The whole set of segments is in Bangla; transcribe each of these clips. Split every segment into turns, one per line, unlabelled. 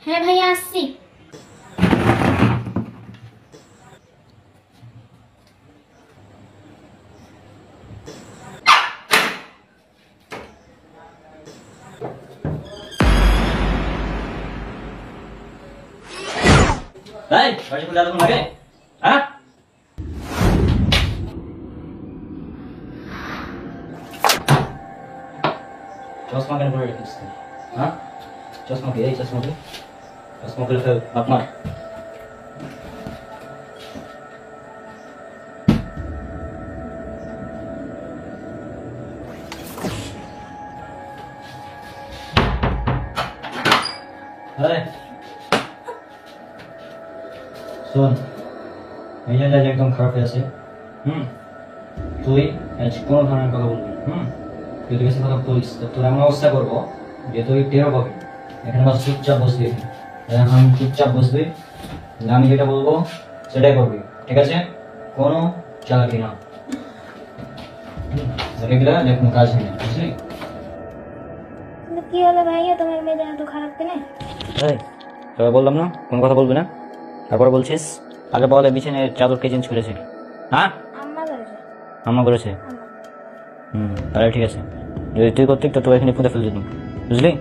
হ্যাঁ ভাইয়া আসছি।
এই বাড়ি খুলে এতক্ষণ লাগে? হ্যাঁ চশমা কেন পরে রেখেছিস? হ্যাঁ চশমা কে? এই চশমা কে? চশমা খুলে ফেল, বাপ মার। শোন, মেজাজ একদম খারাপ হয়ে আছে। তুই আজ কোনো ধরনের কথা বলবি না। তুই তোর কাছে কথা বলিস তোর এমন অবস্থা করবো যে তুই টেরও পাবি। এখানে বাস চুপচাপ বসবি, এখন চুপচাপ বসবি, আমি যেটা বলবো সেটাই করবি, ঠিক আছে? কোনো চালাকি না, এগুলা কোনো কাজ নেই, বুঝলি?
কি হলো ভাইয়া, তোমার মেজাজ এত খারাপ কেন?
তবে বললাম না কোনো কথা বলবি না, তারপরে বলছিস। আগে বলে বিছানার চাদর কে চেঞ্জ করেছে? হ্যাঁ আম্মা করেছে। তাহলে ঠিক আছে, যদি তুই করতে তো এখানে পুঁতে ফেলে দিতাম, বুঝলি?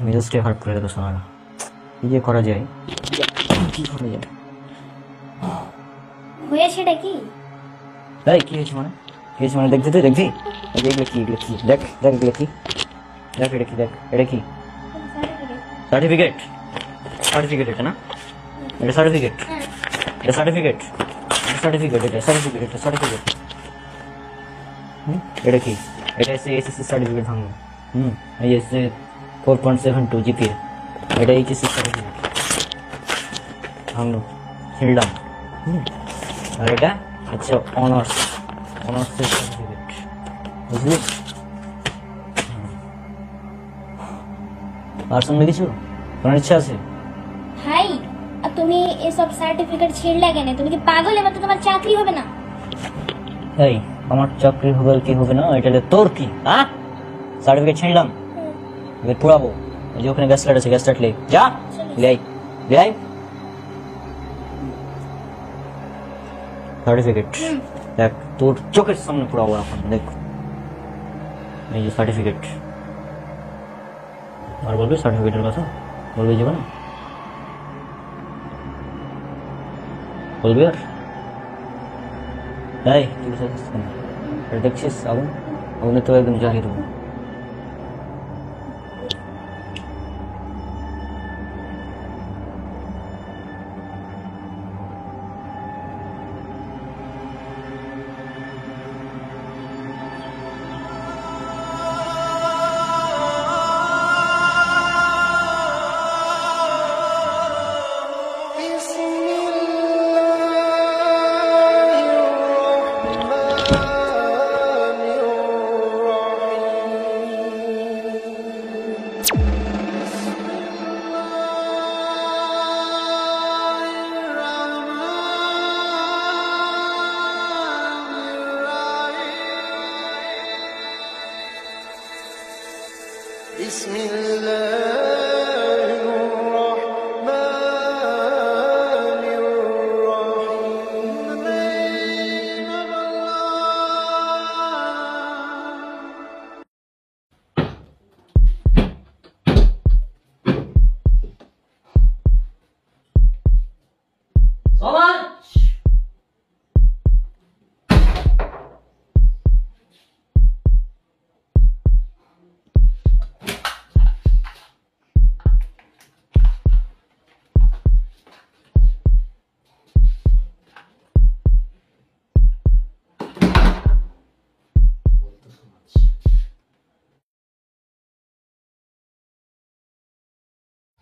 মেজাজটাই খারাপ করে গেল শোনা। কি যে করা যায়, কি করা যায়?
হয়েছেটা কি?
তাই কি হয়েছে মানে? কি হয়েছে মানে দেখবি? তুই দেখবি এগুলো কি? এগুলো কি? দেখ দেখ এগুলো কি? দেখ এটা কি? দেখ এটা কি? সার্টিফিকেট। সার্টিফিকেট এটা না? এটা সার্টিফিকেট, এটা সার্টিফিকেট, সার্টিফিকেট, এটা সার্টিফিকেট, এটা সার্টিফিকেট। এটা কি? এটা এসএসসি সার্টিফিকেট ভাঙলো। এই এসে 4.72 জিপিএ, এটা এইচএসসি সার্টিফিকেট ভাঙলো, ছিঁড়লাম। আর এটা হচ্ছে অনার্স, অনার্সের সার্টিফিকেট, বুঝলি? আর সঙ্গে কিছু তোমার ইচ্ছা আছে?
ভাই আর তুমি এসব সার্টিফিকেট ছিঁড়লা কেন? তুমি কি পাগল? এবার তো তোমার চাকরি হবে না।
এই আমার চাকরি হবে কি হবে না এটা তোর কি? হ্যাঁ সার্টিফিকেট ছিঁড়লাম, এবার পুরাবো। ওই যে ওখানে গ্যাস লাইট আছে, গ্যাস লাইট লে যা, লে লে সার্টিফিকেট। দেখ তোর চোখের সামনে পুরাবো এখন, দেখ এই যে সার্টিফিকেট। আর বলবি সার্টিফিকেটের কথা? বলবি যাবে না? বলবি আর? এই কি বুঝাচ্ছিস কেন? এটা দেখছিস আগুন, আগুনে তো একদম জ্বালিয়ে দেবো।
بسم الله الرحمن الرحيم.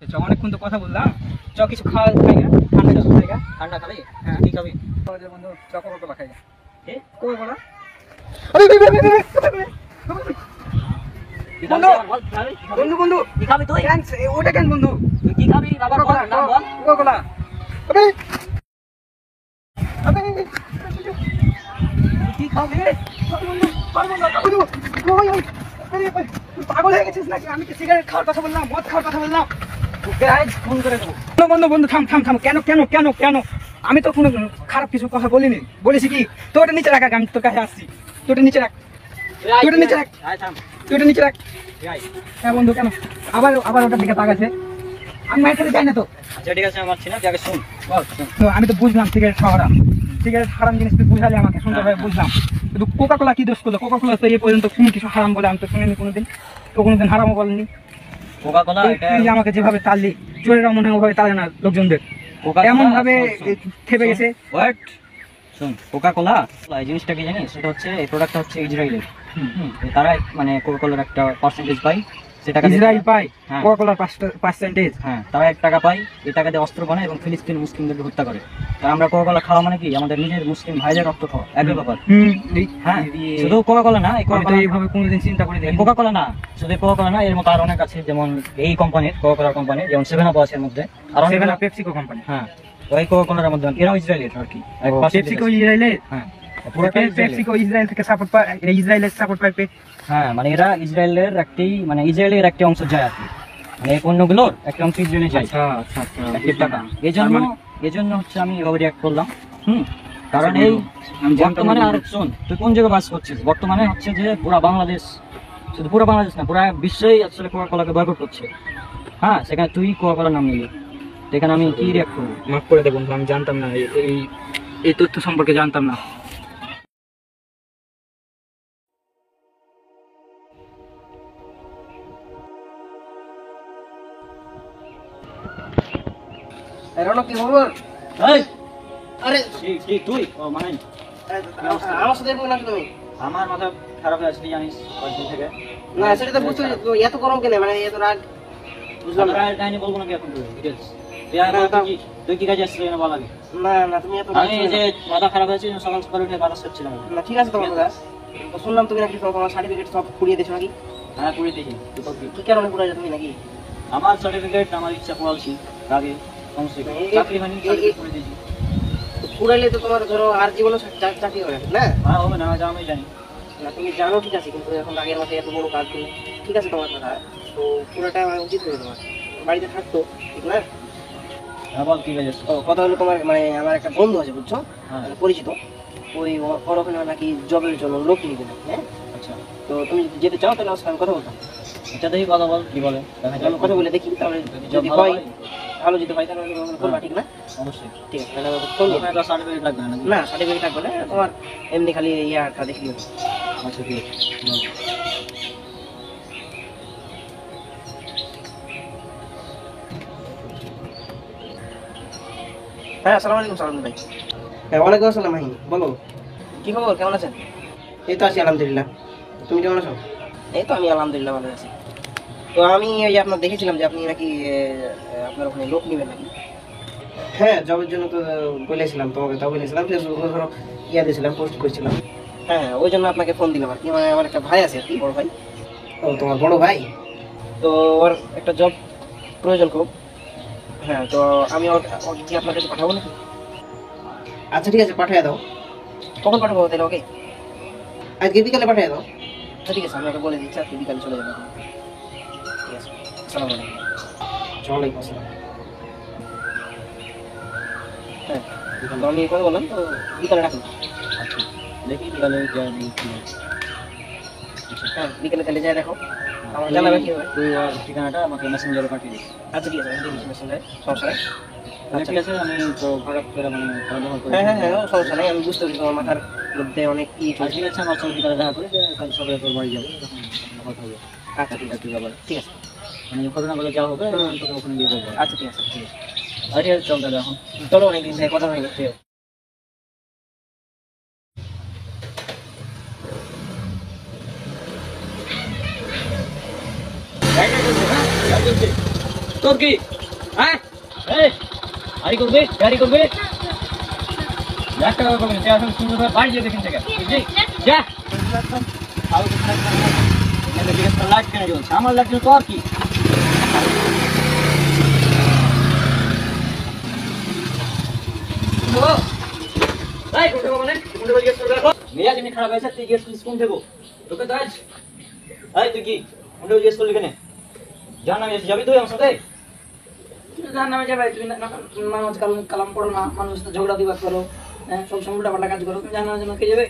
চ অনেকক্ষণ তো কথা বললাম, চ কিছু খাওয়া খাই না, ঠান্ডা কিছু খাই না।
ঠান্ডা খাবি?
হ্যাঁ
কি খাবি?
আমাদের বন্ধু চ কোকা-কোলা খাই।
কি?
কোকা-কোলা
কি
বন্ধু!
খাবি? বল, কি খাবি? কি খাবি?
বন্ধু বন্ধু
কি খাবি তুই?
কেন ওটা কেন বন্ধু?
তুই কি খাবি? বাবা বল,
কোকা-কোলা
নাম বল।
কোকা-কোলা আবে আবে
তুই কি খাবি?
পাগল হয়ে গেছিস নাকি? আমি কি সিগারেট খাওয়ার কথা বললাম, মদ খাওয়ার কথা বললাম? ফোন করে দেবো। বন্ধু বন্ধু থাম থাম থাম, কেন কেন কেন কেন? আমি তো কোনো খারাপ কিছু কথা বলিনি, বলেছি কি তুই ওটা নিচে রাখ, আগে আমি তোর কাছে আসছি। তুই ওটা নিচে রাখ,
তুই আয়,
তুই ওটা নিচে রাখ,
আয়, থাম।
তুই ওটা নিচে রাখ।
তুই আয়।
হ্যাঁ বন্ধু কেন আবার আবার ওটার দিকে তাকাচ্ছে? আমি মায়ের সাথে যাই না তো।
আচ্ছা ঠিক আছে, আমার ছিল, তুই আগে শুন। বল, শুন।
তো আমি তো বুঝলাম সিগারেট খাওয়াটা, সিগারেট হারাম জিনিস তুই বুঝালি আমাকে, সুন্দরভাবে বুঝলাম। কিন্তু কোকা-কোলা কি দোষ করলো? কোকা-কোলা তো এই পর্যন্ত কোনো কিছু হারাম বলে আমি তো শুনিনি কোনোদিন, তো কোনোদিন হারামও বলেনি।
কোকা-কোলা এটা
তুই যে আমাকে যেভাবে তাললি, চোরেরা মনে হয় ওভাবে তালে না লোকজনদের,
কোকা-কোলা,
এমন ভাবে
শোন,
থেপে গেছে।
হোয়াট? শুন, কোকা-কোলা এই জিনিসটা কি জানিস? সেটা হচ্ছে, এই প্রোডাক্টটা হচ্ছে ইসরায়েলের। তারা মানে কোকা-কোলার একটা পার্সেন্টেজ পায়, সেটা
ইসরায়েল পায়
হ্যাঁ।
কোকা-কোলার পার্সেন্টেজ।
হ্যাঁ, তারা 1 টাকা পায়, এই টাকা দিয়ে অস্ত্র বানায় এবং ফিলিস্তিন মুসলিমদেরকে হত্যা করে। আর আমরা কোকা-কোলা খাওয়া মানে কি আমাদের নিজের মুসলিম ভাইদের রক্ত খাওয়া, একই ব্যাপার। হ্যাঁ, শুধু কোকা-কোলা না, এই
আমি তো
কোকা-কোলা,
এইভাবে কোনোদিন চিন্তা করে
এই
দেখি।
কোকা-কোলা না, শুধু এই কোকা-কোলা না, এর মতো আর অনেক আছে, যেমন এই কোম্পানির কোকা-কোলার কোম্পানি, যেমন 7 আপ আছে এর মধ্যে, আর অনেক।
PepsiCo company.
হ্যাঁ, ওই কোকা-কোলার মধ্যে এরাও ইসরায়েলের আর কি।
পেপসিকো ইসরায়েলের,
হ্যাঁ, পুরোটাই ইসরায়েলের।
পেপসিকো ইসরায়েল থেকে সাপোর্ট পায়, ইসরায়েলের সাপোর্ট পায়।
হ্যাঁ, মানে এরা ইসরায়েলের ইসরায়েলের একটি অংশ যায় আর কি, মানে এই পণ্যগুলোর একটা অংশ ইসরায়েলে যায়।
আচ্ছা আচ্ছা আচ্ছা,
এক টাকা। এই জন্য হচ্ছে আমি এভাবে রিয়াক্ট করলাম। কারণ এই
আমি জানতাম
বর্তমানে,
না।
আর শোন, তুই কোন জায়গায় বাস করছিস? বর্তমানে হচ্ছে যে পুরা বাংলাদেশ, শুধু পুরো বাংলাদেশ না, পুরা বিশ্বই আসলে কোকা-কোলাকে বয়কট করছে। হ্যাঁ, সেখানে তুই কোকা-কোলার নাম নিলি, সেখানে আমি কি রিয়াক্ট করবো?
মাফ করে দে বন্ধু, আমি জানতাম না, এই তথ্য সম্পর্কে জানতাম না। রনক কি খবর?
এই,
আরে
তুই ও মানে
আমার সাথে এরকম নাকি তুমি?
আমার মাথা খারাপ হয়ে আছে, তুই জানিস কয়েকদিন থেকে।
না সেটা তো বুঝতে পারছি, এত গরম কেন, মানে এত রাগ বুঝলাম না।
আমার কাহিনী বলবো নাকি এখন? তুই কি কাজে আসছিস বল আগে।
না না তুমি এত রাগ
আমি এই
ছিল
যে
না।
মাথা খারাপ হয়েছে, সকাল সকাল উঠে বাতাস করছিলাম।
না ঠিক আছে তোমার কথা, তো শুনলাম তুমি নাকি তোমার সার্টিফিকেট সব পুড়িয়ে দিয়েছো নাকি?
হ্যাঁ, পুড়ে দিয়েছি।
কি কারণে পুড়াইছো তুমি নাকি?
আমার সার্টিফিকেট আমার ইচ্ছা পড়ালছি আগে, সমস্যা কি? চাকরি হয়নি, certificate পুড়ে দিয়েছি।
তো পুড়াইলে তো তোমার ধরো আর জীবনে চাকরি হবে না।
হ্যাঁ, হবে না, যা আমি জানি।
না তুমি জানো ঠিক আছে, কিন্তু এখন আগের মতো এত বড় কাজ তুমি, ঠিক আছে তোমার কথা, তো পুরোটা আমার উচিত হবে তোমার, বাড়িতে থাকতো ঠিক না?
হ্যাঁ, বল কি কাজে?
তো কথা হলো তোমার, মানে আমার একটা বন্ধু আছে বুঝছো,
হ্যাঁ,
মানে পরিচিত, ওই ওর ওখানে নাকি জবের জন্য লোক নিবে নাকি, হ্যাঁ?
আচ্ছা
তো তুমি যদি যেতে চাও তাহলে ওর সাথে আমি কথা বলতাম।
আচ্ছা, দেখি কথা বল, কি বলে দেখা যাক।
আমি কথা বলে দেখি, তাহলে যদি
ভালো
হয়,
হয়,
ভালো যদি হয় তাহলে তুমি করবা ঠিক না?
অবশ্যই।
ঠিক আছে, তাহলে ফোন দিও।
ওখানে তো সার্টিফিকেট লাগবে না নাকি?
না সার্টিফিকেট লাগবে না, তোমার এমনি খালি ইয়ারটা দেখলি হবে।
আচ্ছা ঠিক আছে, বল।
হ্যাঁ আসসালামু আলাইকুম সালাম ভাই। হ্যাঁ ওয়ালাইকুম আসসালাম ভাই, বলো কি খবর, কেমন আছেন? এই তো আছি আলহামদুলিল্লাহ, তুমি কেমন আছো? এই তো আমি আলহামদুলিল্লাহ ভালো আছি। তো আমি এই যে আপনার দেখেছিলাম যে আপনি নাকি আপনার ওখানে লোক নেবেন নাকি? হ্যাঁ জবের জন্য তো বলেছিলাম তোমাকে, তাও বলেছিলাম ফেসবুকে ধরো ইয়া দিয়েছিলাম, পোস্ট করেছিলাম। হ্যাঁ ওই জন্য আপনাকে ফোন দিলাম আর কি, মানে আমার একটা ভাই আছে আর কি, বড় ভাই। ও তোমার বড় ভাই? তো ওর একটা জব প্রয়োজন খুব। হ্যাঁ তো আমি ওকে কি আপনার কাছে পাঠাবো নাকি? আচ্ছা ঠিক আছে পাঠিয়ে দাও। কখন পাঠাবো তাহলে ওকে? আজকে বিকালে পাঠিয়ে দাও। আচ্ছা ঠিক আছে, আমি ওকে বলে দিচ্ছি আজকে বিকালে চলে যাবে। ঠিক আছে, আসসালামু আলাইকুম। ওয়ালাইকুম আসসালাম। হ্যাঁ তো আমি কথা বললাম, তো বিকালে রাখুন।
আচ্ছা, দেখি বিকালে যা দেখি।
হ্যাঁ বিকেলে তাহলে যাই দেখো, আমার জানাবে কি হবে।
তুই আর ঠিকানাটা আমাকে মেসেঞ্জারে পাঠিয়ে দিস।
আচ্ছা ঠিক আছে, আমি দিয়ে দিচ্ছি মেসেঞ্জারে, সমস্যা নেই।
তাহলে ঠিক আছে, আমি তো খারাপ করে মানে খারাপ করে।
হ্যাঁ হ্যাঁ হ্যাঁ ও সমস্যা নেই, আমি বুঝতে পারছি তোমার মাথার মধ্যে অনেক ই
আর
চলছে।
ঠিক আছে, আমার সঙ্গে বিকালে দেখা করে যে কাল সকালে তোর বাড়ি যাবো, তখন কথা হবে।
আচ্ছা ঠিক আছে, ঠিক আছে,
মানে ঘটনাগুলো যা হবে আমি তোকে ওখানে দিয়ে দেবো।
আচ্ছা ঠিক আছে, ঠিক আছে।
আর ঠিক আছে, চল তাহলে এখন।
চলো অনেকদিন থেকে কথা হয়নি, ঠিক আছে।
গাড়িটা চলছে, হ্যাঁ গাড়ি চলছে। তোর কি হ্যাঁ আরি করবে একটা কথা বলবেন তুই আসলে সুন্দর করে বাড়ি যেতে দেখেন থেকে বুঝলি যা লাইট কেন জ্বলছে আমার লাইট জ্বলছে তোর কি মেজাজ এমনি খারাপ হয়েছে তুই গেস স্কুল থেকে তোকে তো আজ তুই কি ওটা জিজ্ঞেস করলি কেন জান আমি যাবি তুই আমার সাথে
যার নামে যাবে তুমি নামাজ কালাম পড়ো না, মানুষ তো ঝগড়া বিবাদ করো, হ্যাঁ সব সময় উল্টা পাল্টা কাজ করো, তুমি জানার জন্য কে যাবে?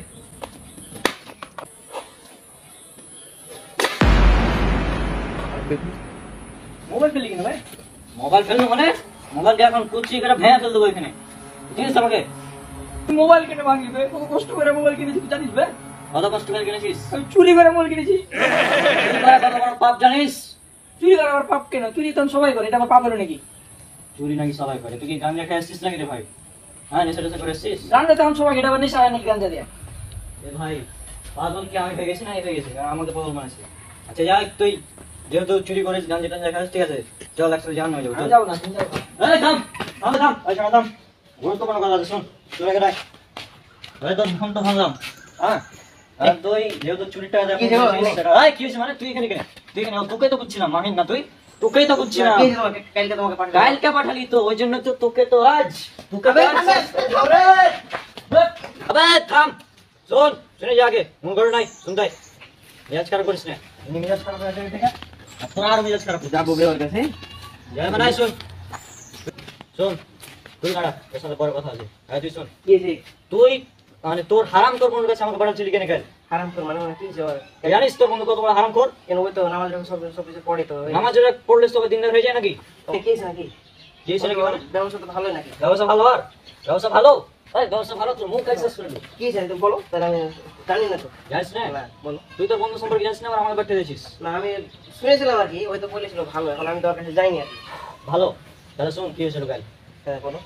মোবাইল ফেলি কিনা ভাই?
মোবাইল ফেলবো মানে মোবাইল দিয়ে এখন কুচি করে ভেঙে ফেল দেবো এখানে বুঝিস আমাকে
মোবাইল কিনে ভাঙলি ভাই, কত কষ্ট করে মোবাইল কিনেছি তুই জানিস ভাই?
কত কষ্ট করে কিনেছিস
আমি চুরি করে মোবাইল কিনেছি।
চুরি করা কত বড় পাপ জানিস
চুরি করে আমার পাপ কেন? চুরি তো সবাই করে, এটা আমার পাপ হলো নাকি?
চুরি নাকি সবাই করে তুই কি গাঞ্জা খেয়ে আসছিস নাকি রে ভাই হ্যাঁ নেশা টেশা করে আসছিস
জানলে তখন সবাই এটা আবার নেশা হয় নাকি গাঞ্জা দিয়ে?
এ ভাই পাগল কি আমি হয়ে গেছি না এই হয়ে গেছি আমাকে পাগল মানেছে আচ্ছা যাই তুই যেহেতু চুরি করিস গাঞ্জা টাঞ্জা খাস ঠিক আছে চল একসাথে জান হয়ে যাবো
আমি যাবো না, তুমি যাবো না।
এই থাম থাম থাম এই শোনা থাম গুরুত্বপূর্ণ কথা আছে শোন চলে গেলাই ভাই তোর ফোন তো ভাঙলাম হ্যাঁ আর তুই যেহেতু চুরিটা
কি হলো?
এই কি হয়েছে মানে তুই এখানে কেন তুই এখানে তোকে তো বুঝছিলাম মাহিন না তুই তোকেই তো বুঝছি না
কে তোমাকে কালকে তোমাকে পাঠালাম?
কালকে পাঠালি তো ওই জন্য তো তোকে তো আজ তোকে
আবে, আবে,
আবে থাম শোন শুনে যা আগে মন করে নাই শুনতে মেজাজ খারাপ করিস না এমনি মেজাজ খারাপ হয়ে যাবে ঠিক আছে আপনার আর মেজাজ খারাপ
যাবো বে ওর কাছে।
যাই মানে শোন শোন তুই দাঁড়া এর সাথে পরে কথা আছে হ্যাঁ তুই শোন
কি হয়েছে?
তুই মানে তোর হারাম তোর বন্ধুর কাছে আমাকে পাঠাচ্ছিলি কেন কেন
হারাম কর মানে কি হয়েছে ওর?
জানিস তোর বন্ধু কত বড় হারাম কর
কেন ওই তো নামাজ যখন সব কিছু পড়ে তো ওই-
নামাজ ওরা পড়লে তোকে দিনদার হয়ে যায় নাকি
কি হয়েছে নাকি?
কি হয়েছে নাকি মানে
ব্যবসা তো ভালোই নাকি?
ব্যবসা ভালো আর ব্যবসা ভালো এই ব্যবসা ভালো তোর মুখ কাজ করে দিল
কি হয়েছে তুমি বলো, তাহলে আমি জানি না তো।
জানিস না
না, বলো।
তুই তোর বন্ধু সম্পর্কে জানিস না আর আমাকে বাড়তে দিয়েছিস
না আমি শুনেছিলাম আর কি, ওই তো বলেছিল ভালো, এখন আমি তো ওর কাছে যাইনি আর কি।
ভালো তাহলে শোন কি হয়েছিল কাল
হ্যাঁ বলো।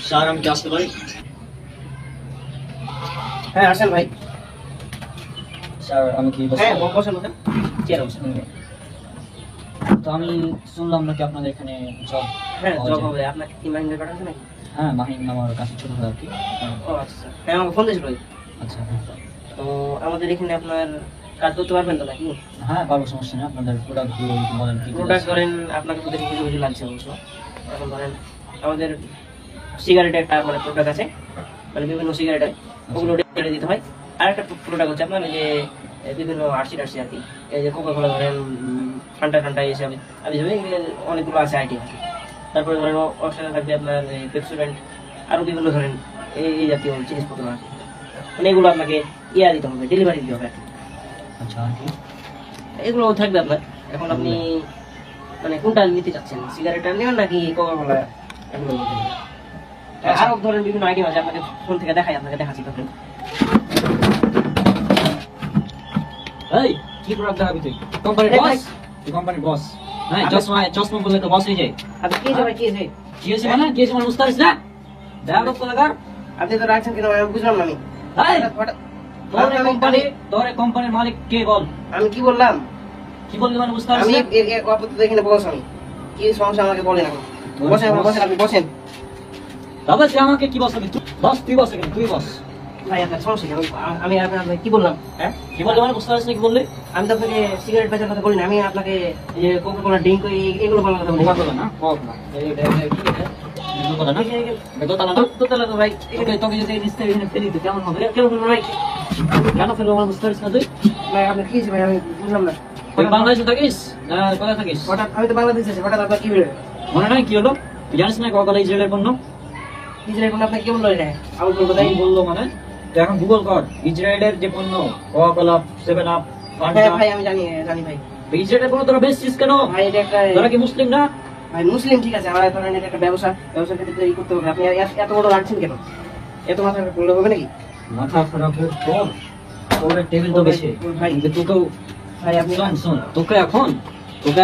স্যার আমি কি আসতে পারি
হ্যাঁ আসেন ভাই।
স্যার আমি কি
হ্যাঁ বসেন বসেন।
চেয়ারে বসে তো আমি শুনলাম নাকি আপনাদের এখানে জব
হ্যাঁ জব হবে, আপনাকে কি মাইন্ডে পাঠাচ্ছে নাকি?
হ্যাঁ মাহিন আমার কাছে ছোট ভাই আর কি
ও আচ্ছা, হ্যাঁ আমাকে ফোন দিয়েছিল ওই।
আচ্ছা হ্যাঁ
তো আমাদের এখানে আপনার কাজ করতে পারবেন তো নাকি?
হ্যাঁ পারবো সমস্যা নেই আপনাদের প্রোডাক্টগুলো বলেন কি
প্রোডাক্ট ধরেন আপনাকে তো দেখে কিছু কিছু লাগছে অবশ্য। এখন ধরেন আমাদের সিগারেটের একটা মানে প্রোডাক্ট আছে, মানে বিভিন্ন সিগারেটের ওগুলো ডেলিভারি দিতে হয়। আর একটা প্রোডাক্ট হচ্ছে আপনার এই যে বিভিন্ন আরসি টারসি আর কি, এই যে কোকা কোলা ধরেন, ঠান্ডা ঠান্ডা এসে আমি যাবে, অনেকগুলো আছে আইটেম আর কি। তারপরে ধরেন ওর সাথে থাকবে আপনার পেপসোডেন্ট, আরও বিভিন্ন ধরেন এই জাতীয় জিনিসপত্র আছে, মানে এগুলো আপনাকে ইয়া দিতে হবে, ডেলিভারি দিতে হবে আর কি।
আচ্ছা আর কি
এগুলো থাকবে আপনার। এখন আপনি মানে কোনটা নিতে চাচ্ছেন, সিগারেটটা নেবেন নাকি কোকা কোলা? এগুলো নিতে হবে। আরো ধরেন বিভিন্ন আইটেম আছে, আপনাকে ফোন থেকে দেখাই, আপনাকে দেখাচ্ছি তখন।
এই কি প্রোডাক্ট দেখাবি তুই কোম্পানির
এই
বস
ভাই।
তুই কোম্পানির বস হ্যাঁ চশমা বললে তো বস হয়ে যায়
আপনি কি হয়েছে ভাই, কি হয়েছে?
কি হয়েছে মানে বুঝতে পারিস না দেখা তো লাগার
আপনি তো রাখছেন কেন আমি বুঝলাম না। আমি
এই
হঠাৎ-
তোর কোম্পানির মালিক কে বল
আমি কি বললাম?
কি বললি মানে বুঝতে পারিস
আমি
না
আপাতত এখানে বস, আমি কি সমস্যা আমাকে বলেন এখন। বসেন আপনি, বসেন আপনি, বসেন।
তবে সে আমাকে কি বসাবি তুই বস তুই বস এখানে তুই বস
ভাই আপনার সমস্যা কি? আমি আপনার কি বললাম? হ্যাঁ
কি বললি মানে বুঝতে পারিস না কি বললি
আমি তো আপনাকে সিগারেট বেচার কথা বলিনি, আমি আপনাকে এই যে কোকা কোলা ড্রিঙ্ক এগুলো বলার কথা বলি।
কোকা কোলা না কোকা না দোতলা না
দোতলা তো ভাই।
তোকে যদি নিচে এখানে ফেলি তো কেমন হবে কেমন হবে ভাই কেন ফেলবো মানে বুঝতে পারিস না তুই
ভাই আপনার কি হয়েছে ভাই, আমি বুঝলাম না।
তুই বাংলাদেশে থাকিস না কোথায় থাকিস
হঠাৎ আমি তো বাংলাদেশে আছি, হঠাৎ আপনার কি বেরোয়?
মনে নাই কি হলো তুই জানিস না কোকা কোলা ইসরায়েলের পণ্য
ইসরায়েল কোন আপনাকে কে বললো এটা? আমি বলবো তাই।
তাই বললো মানে তুই এখন গুগল কর ইসরায়েলের যে পণ্য কোকা কোলা 7 আপ
হ্যাঁ ভাই আমি জানি, জানি ভাই।
ইসরায়েলের পণ্য তোরা বেচছিস কেন
ভাই এটা একটা,
তোরা কি মুসলিম না
ভাই মুসলিম ঠিক আছে, আমার ধরেন এটা একটা ব্যবসার ক্ষেত্রে তৈরি করতে হবে। আপনি এত বড় রাখছেন কেন? এত মাথা করলে হবে নাকি?
মাথা খারাপ তোর ওর টেবিল তো বেশি
ভাই
কিন্তু তোকেও
ভাই আপনি
শোন তোকে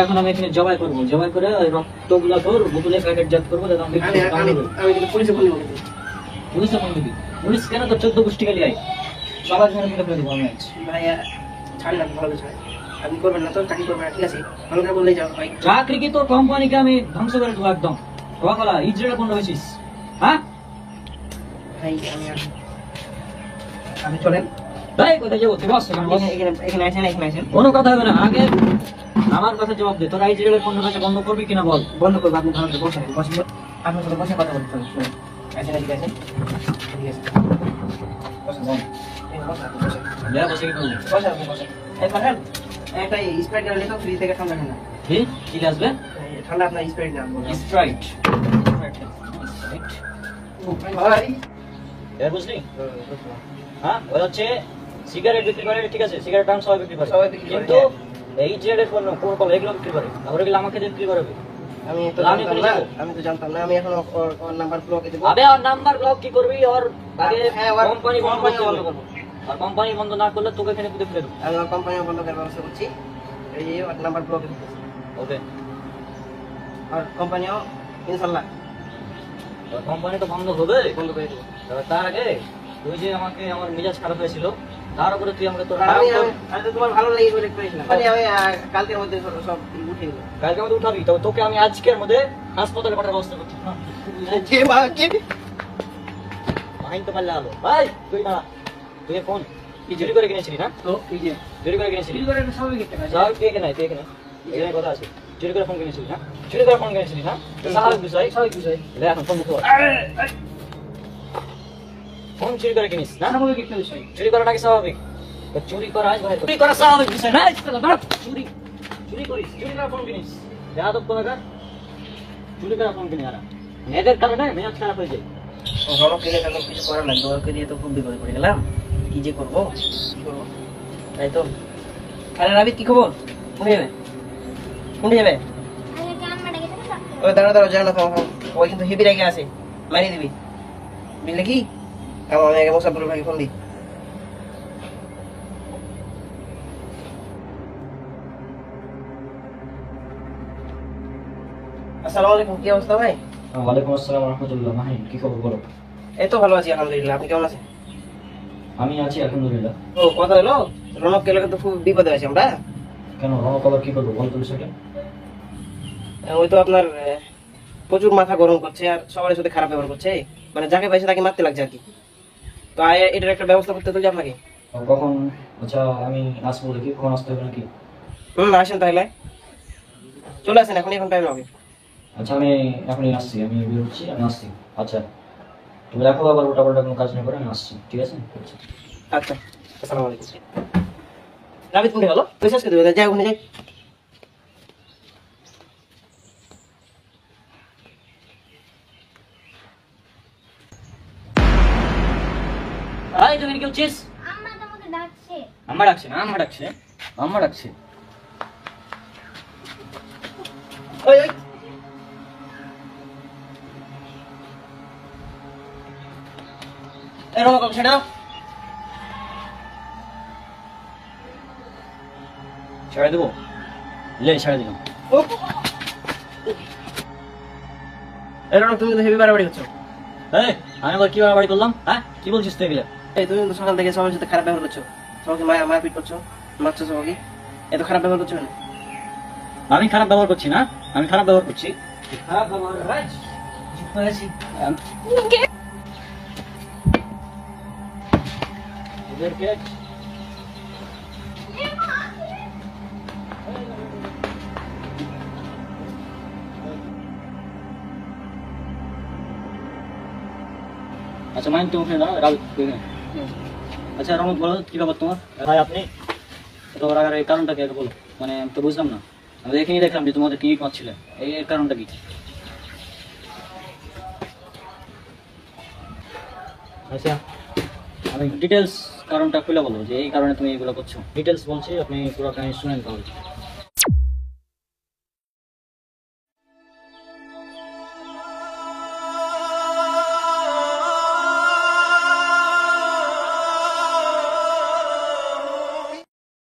এখন আমি এখানে জবাই করবো, জবাই করে ওই রক্তগুলা তোর বোতলে প্যাকেটজাত করবো, যাতে আমি
আমি আমি কিন্তু পুলিশে ফোন করব।
পুলিশে ফোন দিবি? পুলিশ কেন? তো 14 গোষ্ঠী গেলি আই সবার জন্য মিলে ফেলে দিবো আমি আজ।
ভাই ছাড় না, ভালো ছাড়, আপনি করবেন না তো, চাকরি করবেন না, ঠিক আছে? আমাকে বললেই যাও ভাই।
চাকরি কি তোর কোম্পানিকে আমি ধ্বংস করে দেবো একদম। কোকাকোলা ইজরায়েল কোন রয়েছিস? হ্যাঁ
ভাই আপনি চলেন।
তাই কোথায় যাবো? তুই বস এখানে বস।
এখানে আসেন, এখানে আসেন।
কোনো কথা হবে না, আগে আমার কথা জবাব দে। তোরা ইজরায়েলের পণ্য কাছে বন্ধ করবি কিনা বল।
বন্ধ করবো, আপনি ভালো করে বসেন, বসেন, আপনার সাথে বসে কথা বলতে হবে। শুনুন, আসেন, এদিকে আসেন, এদিকে আসেন। বসেন, বসেন, বসেন, আপনি বসেন।
যা বসে কি করবি?
বসেন, আপনি বসেন। এই পাঠান, একটা স্প্রাইট গেলে তো ফ্রিজ থেকে ঠান্ডা ঠান্ডা।
কি আসবে?
ঠান্ডা আপনার স্প্রাইট দাম বলুন।
স্প্রাইট।
ভাই
এর বুঝলি? হ্যাঁ ওই হচ্ছে সিগারেট বিক্রি করে, ঠিক আছে? সিগারেট টান সবাই বিক্রি করে,
সবাই বিক্রি করে,
কিন্তু এই ইজরায়েলের পণ্য কোকাকোলা এগুলো বিক্রি করে, আবার এগুলো আমাকে দিয়ে বিক্রি করবে।
আমি তো
আমি
জানতাম
করে
না,
যাবো।
আমি তো জানতাম না, আমি এখন ওর নাম্বার ব্লকে দেবো।
আবে আর নাম্বার ব্লক কি করবি? আর আগে
হ্যাঁ, ওর
কোম্পানি বন্ধ
কোম্পানি
করতে
বন্ধ
হবে।
করবো।
আর কোম্পানি বন্ধ না করলে তোকে এখানে পুঁতে ফেলে দেবো।
আমি ওর কোম্পানি বন্ধ করার ব্যবস্থা করছি। এই যে ওর নাম্বার ব্লকে দিতেছি।
ওকে,
আর কোম্পানিও ইনশাল্লাহ
কোম্পানি তো বন্ধ হবে,
বন্ধ করে দেবো।
তবে তার আগে তুই যে আমাকে আমার মেজাজ খারাপ হয়েছিল, তার উপরে তুই আমাকে তোর
আমি তো তোমার ভালো লাগে বলে করেছিলাম। মানে আমি কালকের মধ্যে সব উঠে দেবো।
কালকে মধ্যে উঠাবি, তবে তোকে আমি আজকের মধ্যে হাসপাতালে পাঠার ব্যবস্থা করছি। আইন তো পারলে আলো ভাই। তুই না, তুই ফোন কি চুরি করে কিনেছিলি না?
তো এই যে
চুরি করে কিনেছিলি?
চুরি করে স্বাভাবিক একটা কাজ।
স্বাভাবিক তুই এখানে, তুই এখানে এখানে কথা আছে। চুরি করে ফোন কিনেছিলি না? চুরি করে ফোন কিনেছিলি না? স্বাভাবিক বিষয়,
স্বাভাবিক বিষয়।
লে এখন ফোন মুখে বল। ফোন চুরি করে কিনিস না?
স্বাভাবিক একটা বিষয়।
চুরি করা নাকি স্বাভাবিক? তো চুরি করা আজ বাইরে চুরি করা স্বাভাবিক বিষয় না। চুরি চুরি করিস, চুরি করা ফোন কিনিস, যাদব কোথাকার। চুরি করা ফোন কিনে আরা এদের কারণে মেজাজ খারাপ হয়ে যায়।
রনক কিনে তখন কিছু করার নাই, ওকে দিয়ে তো খুব বিপদে পড়ে গেলাম। কি যে করবো, কি করবো, তাই তো। আরে রাবি, কি খবর? কোনে যাবে? কোনে যাবে?
আগে গান মারা গেছে না?
ওই দাঁড়া দাঁড়া, জানা তো ওই কিন্তু হেভি রেগে আছে, মারিয়ে দিবি বুঝলে কি? আমি আগে মোসাফর ভাইকে ফোন দিই। আসসালামু আলাইকুম, কি অবস্থা ভাই?
ওয়ালাইকুম আসসালাম রহমতুল্লাহ। মাহিন, কি খবর বলো?
এই তো ভালো আছি আলহামদুলিল্লাহ, আপনি কেমন আছেন?
আমি আছি আলহামদুলিল্লাহ।
ও কথা হলো, রনক কে তো খুব বিপদে আছি আমরা।
কেন, রনক আবার কি করবো বল তো বিষয়টা?
ওই তো আপনার প্রচুর মাথা গরম করছে আর সবার সাথে খারাপ ব্যবহার করছে, মানে যাকে পাইছে তাকে মারতে লাগছে আর কি। তো এটার একটা ব্যবস্থা করতে তো আপনাকে।
কখন? আচ্ছা আমি আসবো, দেখি কখন আসতে হবে নাকি?
আসেন তাহলে, চলে আসেন এখন, এখন টাইম হবে।
আচ্ছা আমি এখনই আসছি, আমি বের হচ্ছি, আমি আসছি। আচ্ছা তুমি রাখো, আবার ওটা পাল্টা কোনো কাজ না করে আমি আসছি, ঠিক আছে? আচ্ছা।
আচ্ছা, আসসালামু আলাইকুম। রাবিত কোনটা গেল? পয়সা আজকে দেবে, যাই ওখানে যাই।
এই তুমি কি করছিস?
আম্মা তোমাকে ডাকছে।
আম্মা ডাকছে না? আম্মা ডাকছে, আম্মা ডাকছে।
ওই ওই এই রনক, ছেড়ে দাও।
ছেড়ে দেবো? লে ছেড়ে দিলাম।
ও এই রনক, তুমি তো হেভি বাড়াবাড়ি করছো।
এই আমি আবার কি বাড়াবাড়ি করলাম? হ্যাঁ কি বলছিস তুই এগুলা?
এই তুমি তো সকাল থেকে সবার সাথে খারাপ ব্যবহার করছো, সবাইকে মারপিট করছো, মারছো সবাইকে, এত খারাপ ব্যবহার করছো কেন?
আমি খারাপ ব্যবহার করছি না? আমি খারাপ ব্যবহার করছি? খারাপ ব্যবহার রাইট চুপ করে আছি। ওদেরকে আচ্ছা মাইন তুমি ওখানে দাও, রাহুল তুই এখানে। আচ্ছা রমক বলো কি ব্যাপার তোমার? ভাই আপনি তো রাগার এই কারণটা কি আগে বলো, মানে আমি তো বুঝলাম না। আমি এখানেই দেখলাম যে তোমাদের কি মারছিল, এর কারণটা কি? আচ্ছা আমি ডিটেলস কারণটা খুলে বলো যে এই কারণে তুমি এগুলো করছো। ডিটেলস বলছি, আপনি পুরো কাহিনী শুনেন তাহলে।